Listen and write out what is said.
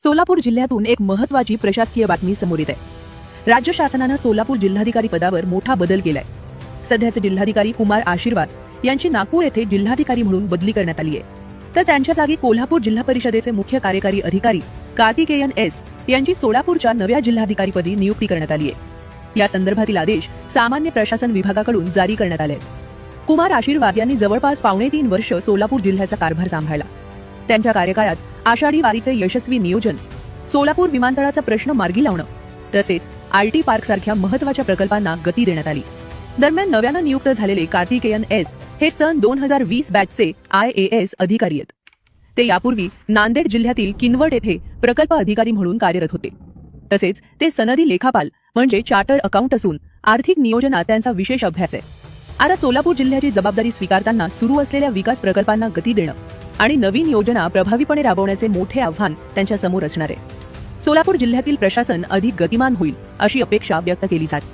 सोलापूर जिल्ह्यातून एक महत्त्वाची प्रशासकीय बातमी समोर येत आहे। राज्य शासनाने सोलापूर जिल्हाधिकारी पदावर मोठा बदल केलाय। सध्याचे जिल्हाधिकारी कुमार आशीर्वाद यांची नागपूर येथे जिल्हाधिकारी म्हणून बदली करण्यात आली आहे, तर त्यांच्या जागी कोल्हापूर जिल्हा परिषदेचे मुख्य कार्यकारी अधिकारी कार्तिकेयन एस यांची सोलापूरच्या नव्या जिल्हाधिकारीपदी नियुक्ती करण्यात आली आहे। या संदर्भातील आदेश सामान्य प्रशासन विभागाकडून जारी करण्यात आले आहेत। कुमार आशीर्वाद यांनी जवळपास 3.5 वर्ष सोलापूर जिल्ह्याचा कारभार सांभाळला। त्यांच्या कार्यकाळात आषाढी वारीचे यशस्वी नियोजन, सोलापूर विमानतळाचा प्रश्न मार्गी लावणं तसेच आयटी पार्क सारख्या महत्त्वाच्या प्रकल्पांना गती देण्यात आली। दरम्यान नव्यानं नियुक्त झालेले कार्तिकेयन एस हे सन 2020 बॅचचे IAS अधिकारी आहेत। ते यापूर्वी नांदेड जिल्ह्यातील किनवट येथे प्रकल्प अधिकारी म्हणून कार्यरत होते। तसेच ते सनदी लेखापाल म्हणजे चार्टर्ड अकाउंट असून आर्थिक नियोजनात त्यांचा विशेष अभ्यास आहे। आता सोलापूर जिल्ह्याची जबाबदारी स्वीकारताना सुरू असलेल्या विकास प्रकल्पांना गती देणं आणि नवीन योजना प्रभावीपणे राबवण्याचे मोठे आव्हान त्यांच्या समोर असणार आहे। सोलापूर जिल्ह्यातील प्रशासन अधिक गतिमान होईल अशी अपेक्षा व्यक्त केली जाते।